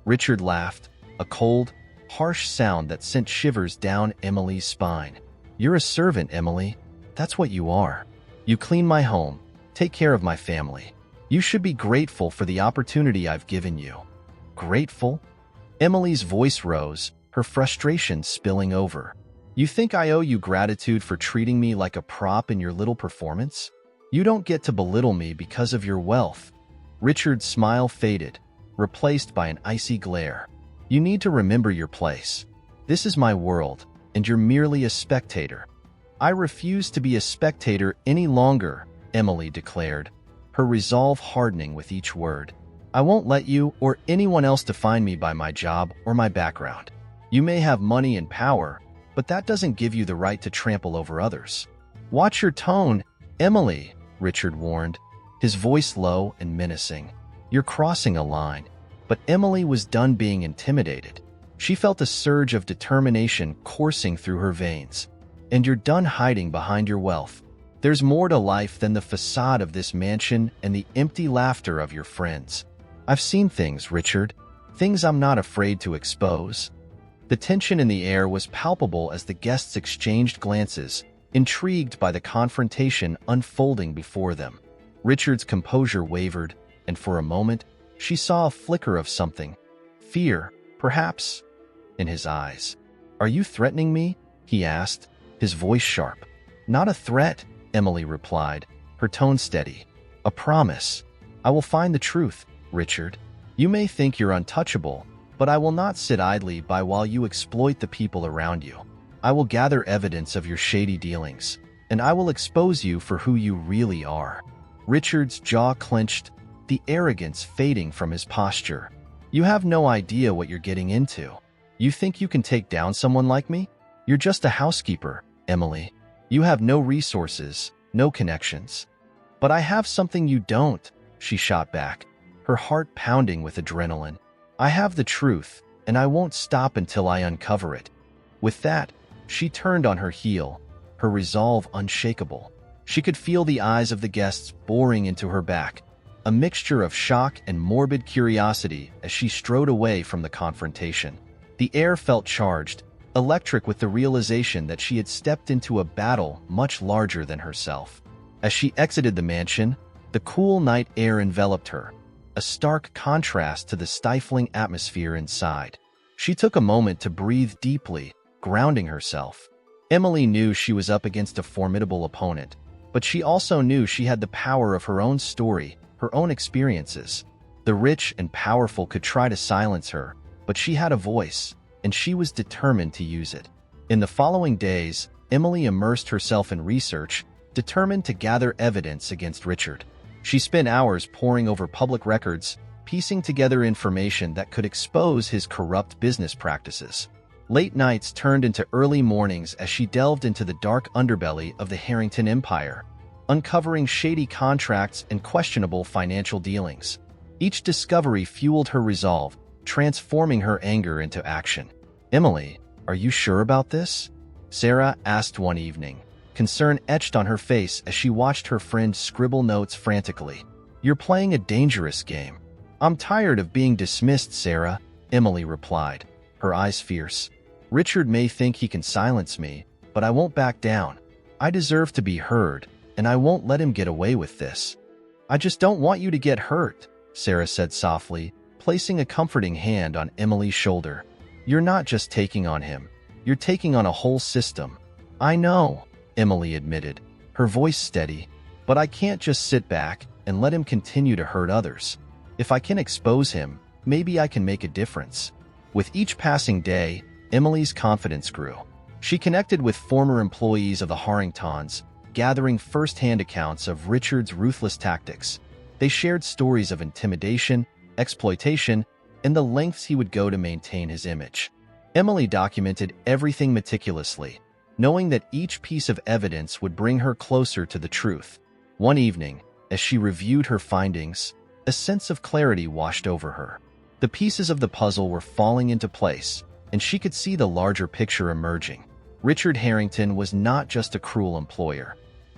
A: Richard laughed, a cold, harsh sound that sent shivers down Emily's spine. "You're a servant, Emily. That's what you are. You clean my home, take care of my family. You should be grateful for the opportunity I've given you." "Grateful?" Emily's voice rose, her frustration spilling over. "You think I owe you gratitude for treating me like a prop in your little performance? You don't get to belittle me because of your wealth." Richard's smile faded, replaced by an icy glare. "You need to remember your place. This is my world, and you're merely a spectator." "I refuse to be a spectator any longer," Emily declared, her resolve hardening with each word. "I won't let you or anyone else define me by my job or my background. You may have money and power, but that doesn't give you the right to trample over others." "Watch your tone, Emily," Richard warned, his voice low and menacing. "You're crossing a line." But Emily was done being intimidated. She felt a surge of determination coursing through her veins. "And you're done hiding behind your wealth. There's more to life than the facade of this mansion and the empty laughter of your friends. I've seen things, Richard, things I'm not afraid to expose." The tension in the air was palpable as the guests exchanged glances, intrigued by the confrontation unfolding before them. Richard's composure wavered, and for a moment, she saw a flicker of something. Fear, perhaps, in his eyes. "Are you threatening me?" he asked, his voice sharp. "Not a threat," Emily replied, her tone steady. "A promise. I will find the truth, Richard. You may think you're untouchable, but I will not sit idly by while you exploit the people around you. I will gather evidence of your shady dealings, and I will expose you for who you really are." Richard's jaw clenched, the arrogance fading from his posture. "You have no idea what you're getting into. You think you can take down someone like me? You're just a housekeeper, Emily. You have no resources, no connections." "But I have something you don't," she shot back, her heart pounding with adrenaline. "I have the truth, and I won't stop until I uncover it." With that, she turned on her heel, her resolve unshakable. She could feel the eyes of the guests boring into her back, a mixture of shock and morbid curiosity as she strode away from the confrontation. The air felt charged, electric with the realization that she had stepped into a battle much larger than herself. As she exited the mansion, the cool night air enveloped her, a stark contrast to the stifling atmosphere inside. She took a moment to breathe deeply, grounding herself. Emily knew she was up against a formidable opponent, but she also knew she had the power of her own story, her own experiences. The rich and powerful could try to silence her, but she had a voice, and she was determined to use it. In the following days, Emily immersed herself in research, determined to gather evidence against Richard. She spent hours poring over public records, piecing together information that could expose his corrupt business practices. Late nights turned into early mornings as she delved into the dark underbelly of the Harrington Empire, uncovering shady contracts and questionable financial dealings. Each discovery fueled her resolve, transforming her anger into action. "Emily, are you sure about this?" Sarah asked one evening, concern etched on her face as she watched her friend scribble notes frantically. "You're playing a dangerous game." "I'm tired of being dismissed, Sarah," Emily replied, her eyes fierce. "Richard may think he can silence me, but I won't back down. I deserve to be heard, and I won't let him get away with this." "I just don't want you to get hurt," Sarah said softly, placing a comforting hand on Emily's shoulder. "You're not just taking on him. You're taking on a whole system." "I know," Emily admitted, her voice steady, "but I can't just sit back and let him continue to hurt others. If I can expose him, maybe I can make a difference." With each passing day, Emily's confidence grew. She connected with former employees of the Harringtons, gathering first-hand accounts of Richard's ruthless tactics. They shared stories of intimidation, exploitation, and the lengths he would go to maintain his image. Emily documented everything meticulously, knowing that each piece of evidence would bring her closer to the truth. One evening, as she reviewed her findings, a sense of clarity washed over her. The pieces of the puzzle were falling into place, and she could see the larger picture emerging. Richard Harrington was not just a cruel employer.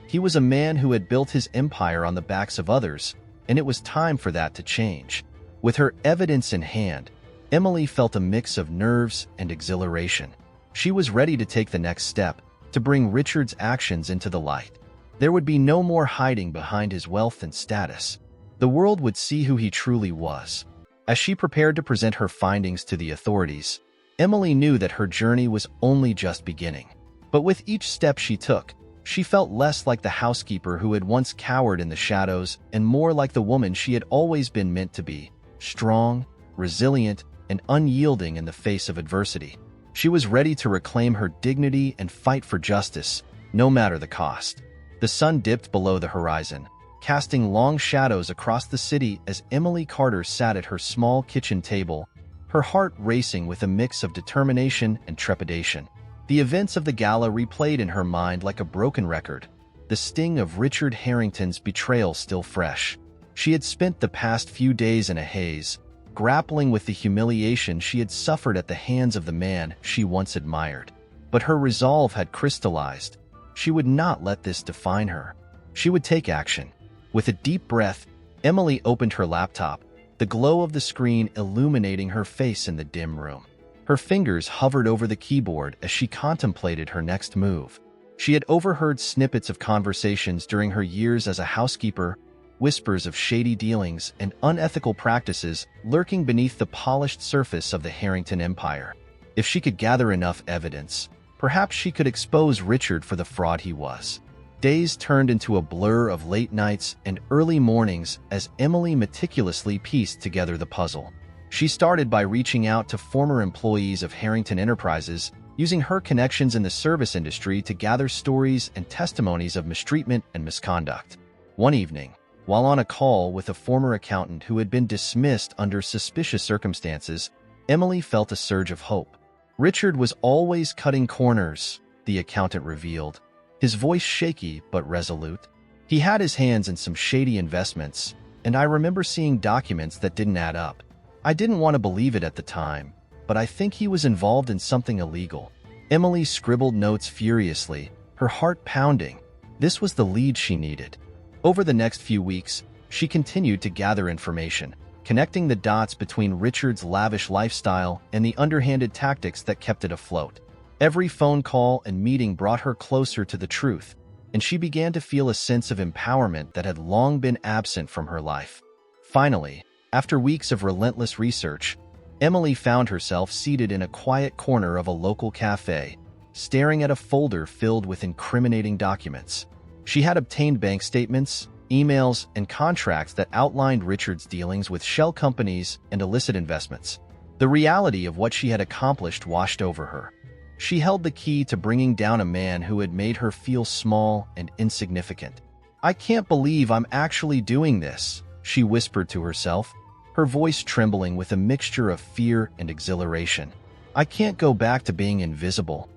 A: He was a man who had built his empire on the backs of others, and it was time for that to change. With her evidence in hand, Emily felt a mix of nerves and exhilaration. She was ready to take the next step, to bring Richard's actions into the light. There would be no more hiding behind his wealth and status. The world would see who he truly was. As she prepared to present her findings to the authorities, Emily knew that her journey was only just beginning. But with each step she took, she felt less like the housekeeper who had once cowered in the shadows and more like the woman she had always been meant to be, strong, resilient, and unyielding in the face of adversity. She was ready to reclaim her dignity and fight for justice, no matter the cost. The sun dipped below the horizon, casting long shadows across the city as Emily Carter sat at her small kitchen table, her heart racing with a mix of determination and trepidation. The events of the gala replayed in her mind like a broken record, the sting of Richard Harrington's betrayal still fresh. She had spent the past few days in a haze, grappling with the humiliation she had suffered at the hands of the man she once admired. But her resolve had crystallized. She would not let this define her. She would take action. With a deep breath, Emily opened her laptop, the glow of the screen illuminating her face in the dim room. Her fingers hovered over the keyboard as she contemplated her next move. She had overheard snippets of conversations during her years as a housekeeper, whispers of shady dealings and unethical practices lurking beneath the polished surface of the Harrington empire. If she could gather enough evidence, perhaps she could expose Richard for the fraud he was. Days turned into a blur of late nights and early mornings as Emily meticulously pieced together the puzzle. She started by reaching out to former employees of Harrington Enterprises, using her connections in the service industry to gather stories and testimonies of mistreatment and misconduct. One evening, while on a call with a former accountant who had been dismissed under suspicious circumstances, Emily felt a surge of hope. Richard was always cutting corners, the accountant revealed, his voice shaky but resolute. He had his hands in some shady investments, and I remember seeing documents that didn't add up. I didn't want to believe it at the time, but I think he was involved in something illegal. Emily scribbled notes furiously, her heart pounding. This was the lead she needed. Over the next few weeks, she continued to gather information, connecting the dots between Richard's lavish lifestyle and the underhanded tactics that kept it afloat. Every phone call and meeting brought her closer to the truth, and she began to feel a sense of empowerment that had long been absent from her life. Finally, after weeks of relentless research, Emily found herself seated in a quiet corner of a local cafe, staring at a folder filled with incriminating documents. She had obtained bank statements, emails, and contracts that outlined Richard's dealings with shell companies and illicit investments. The reality of what she had accomplished washed over her. She held the key to bringing down a man who had made her feel small and insignificant. "I can't believe I'm actually doing this," she whispered to herself, her voice trembling with a mixture of fear and exhilaration. "I can't go back to being invisible."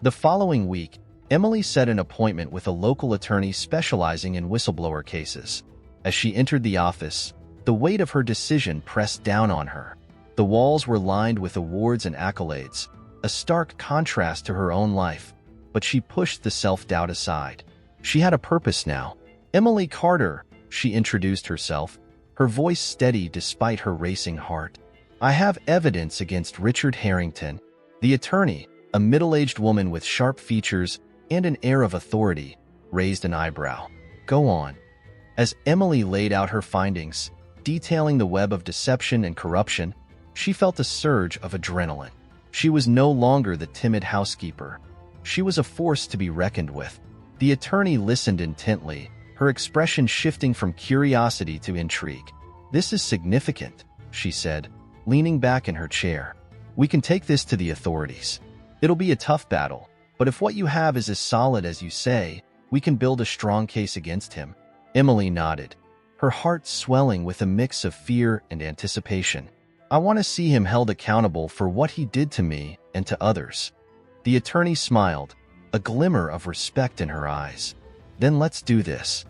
A: The following week, Emily set an appointment with a local attorney specializing in whistleblower cases. As she entered the office, the weight of her decision pressed down on her. The walls were lined with awards and accolades, a stark contrast to her own life, but she pushed the self-doubt aside. She had a purpose now. "Emily Carter," she introduced herself, her voice steady despite her racing heart. "I have evidence against Richard Harrington." The attorney, a middle-aged woman with sharp features and an air of authority, raised an eyebrow. "Go on." As Emily laid out her findings, detailing the web of deception and corruption, she felt a surge of adrenaline. She was no longer the timid housekeeper. She was a force to be reckoned with. The attorney listened intently, her expression shifting from curiosity to intrigue. "This is significant," she said, leaning back in her chair. "We can take this to the authorities. It'll be a tough battle, but if what you have is as solid as you say, we can build a strong case against him." Emily nodded, her heart swelling with a mix of fear and anticipation. "I want to see him held accountable for what he did to me and to others." The attorney smiled, a glimmer of respect in her eyes. "Then let's do this."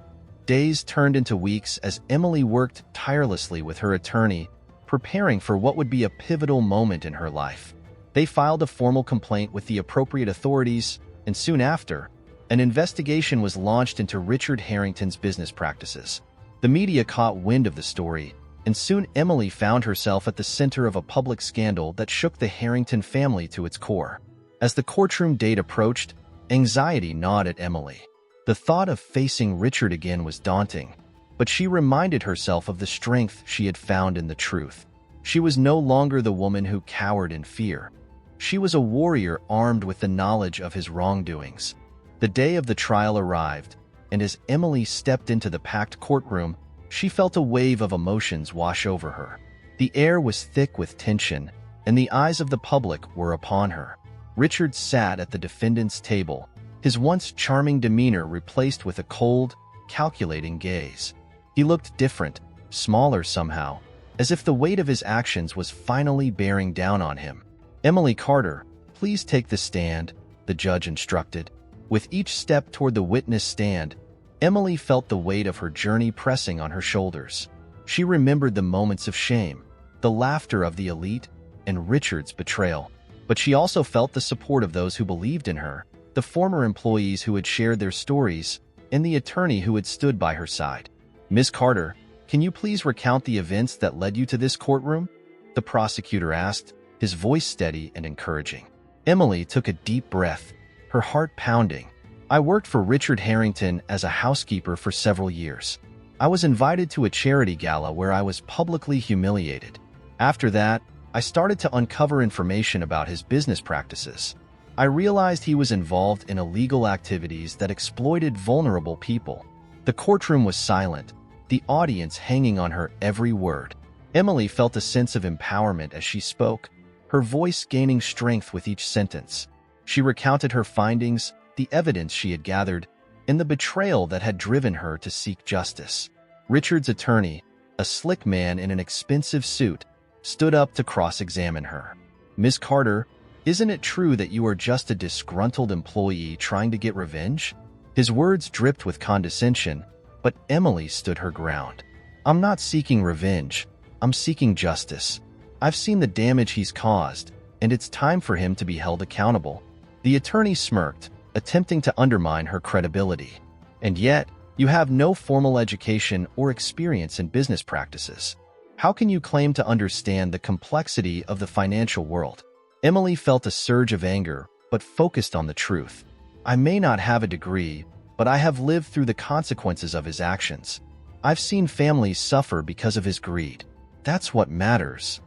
A: Days turned into weeks as Emily worked tirelessly with her attorney, preparing for what would be a pivotal moment in her life. They filed a formal complaint with the appropriate authorities, and soon after, an investigation was launched into Richard Harrington's business practices. The media caught wind of the story, and soon Emily found herself at the center of a public scandal that shook the Harrington family to its core. As the courtroom date approached, anxiety gnawed at Emily. The thought of facing Richard again was daunting, but she reminded herself of the strength she had found in the truth. She was no longer the woman who cowered in fear. She was a warrior armed with the knowledge of his wrongdoings. The day of the trial arrived, and as Emily stepped into the packed courtroom, she felt a wave of emotions wash over her. The air was thick with tension, and the eyes of the public were upon her. Richard sat at the defendant's table, his once charming demeanor replaced with a cold, calculating gaze. He looked different, smaller somehow, as if the weight of his actions was finally bearing down on him. "Emily Carter, please take the stand," the judge instructed. With each step toward the witness stand, Emily felt the weight of her journey pressing on her shoulders. She remembered the moments of shame, the laughter of the elite, and Richard's betrayal. But she also felt the support of those who believed in her, the former employees who had shared their stories, and the attorney who had stood by her side. "Ms. Carter, can you please recount the events that led you to this courtroom?" the prosecutor asked, his voice steady and encouraging. Emily took a deep breath, her heart pounding. I worked for Richard Harrington as a housekeeper for several years. I was invited to a charity gala where I was publicly humiliated. After that, I started to uncover information about his business practices. I realized he was involved in illegal activities that exploited vulnerable people. The courtroom was silent, the audience hanging on her every word. Emily felt a sense of empowerment as she spoke, her voice gaining strength with each sentence. She recounted her findings, the evidence she had gathered, and the betrayal that had driven her to seek justice. Richard's attorney, a slick man in an expensive suit, stood up to cross-examine her. "Ms. Carter, isn't it true that you are just a disgruntled employee trying to get revenge?" His words dripped with condescension, but Emily stood her ground. "I'm not seeking revenge. I'm seeking justice. I've seen the damage he's caused, and it's time for him to be held accountable." The attorney smirked, attempting to undermine her credibility. "And yet, you have no formal education or experience in business practices. How can you claim to understand the complexity of the financial world?" Emily felt a surge of anger, but focused on the truth. "I may not have a degree, but I have lived through the consequences of his actions. I've seen families suffer because of his greed. That's what matters."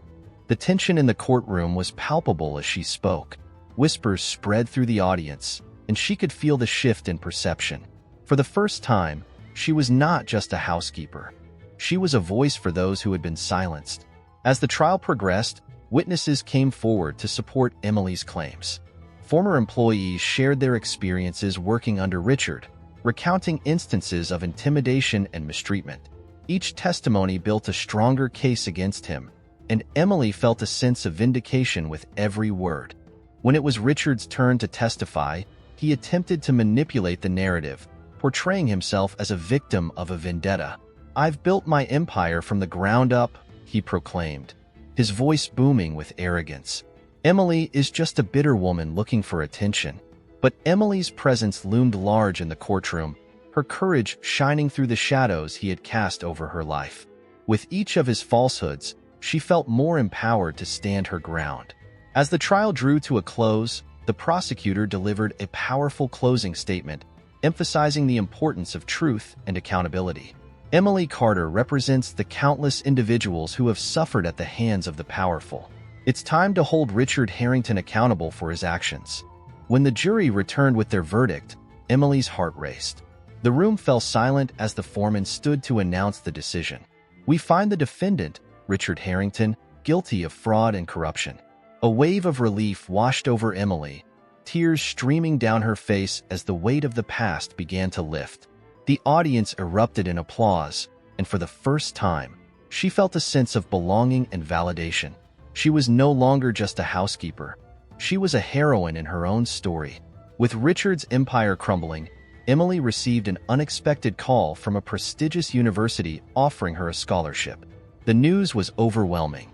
A: The tension in the courtroom was palpable as she spoke. Whispers spread through the audience, and she could feel the shift in perception. For the first time, she was not just a housekeeper. She was a voice for those who had been silenced. As the trial progressed, witnesses came forward to support Emily's claims. Former employees shared their experiences working under Richard, recounting instances of intimidation and mistreatment. Each testimony built a stronger case against him, and Emily felt a sense of vindication with every word. When it was Richard's turn to testify, he attempted to manipulate the narrative, portraying himself as a victim of a vendetta. "I've built my empire from the ground up," he proclaimed, his voice booming with arrogance. Emily is just a bitter woman looking for attention. But Emily's presence loomed large in the courtroom, her courage shining through the shadows he had cast over her life. With each of his falsehoods, she felt more empowered to stand her ground. As the trial drew to a close, the prosecutor delivered a powerful closing statement, emphasizing the importance of truth and accountability. Emily Carter represents the countless individuals who have suffered at the hands of the powerful. It's time to hold Richard Harrington accountable for his actions. When the jury returned with their verdict, Emily's heart raced. The room fell silent as the foreman stood to announce the decision. "We find the defendant, Richard Harrington, guilty of fraud and corruption." A wave of relief washed over Emily, tears streaming down her face as the weight of the past began to lift. The audience erupted in applause, and for the first time, she felt a sense of belonging and validation. She was no longer just a housekeeper. She was a heroine in her own story. With Richard's empire crumbling, Emily received an unexpected call from a prestigious university offering her a scholarship. The news was overwhelming.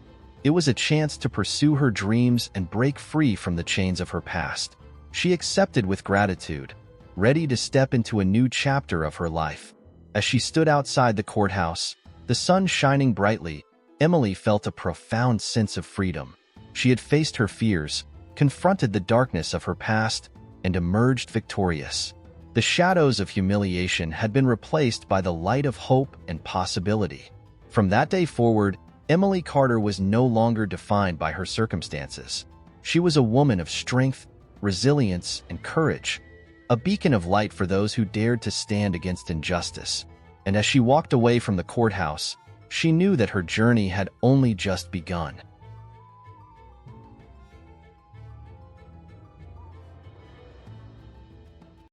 A: It was a chance to pursue her dreams and break free from the chains of her past. She accepted with gratitude, ready to step into a new chapter of her life. As she stood outside the courthouse, the sun shining brightly, Emily felt a profound sense of freedom. She had faced her fears, confronted the darkness of her past, and emerged victorious. The shadows of humiliation had been replaced by the light of hope and possibility. From that day forward, Emily Carter was no longer defined by her circumstances. She was a woman of strength, resilience, and courage, a beacon of light for those who dared to stand against injustice. And as she walked away from the courthouse, she knew that her journey had only just begun.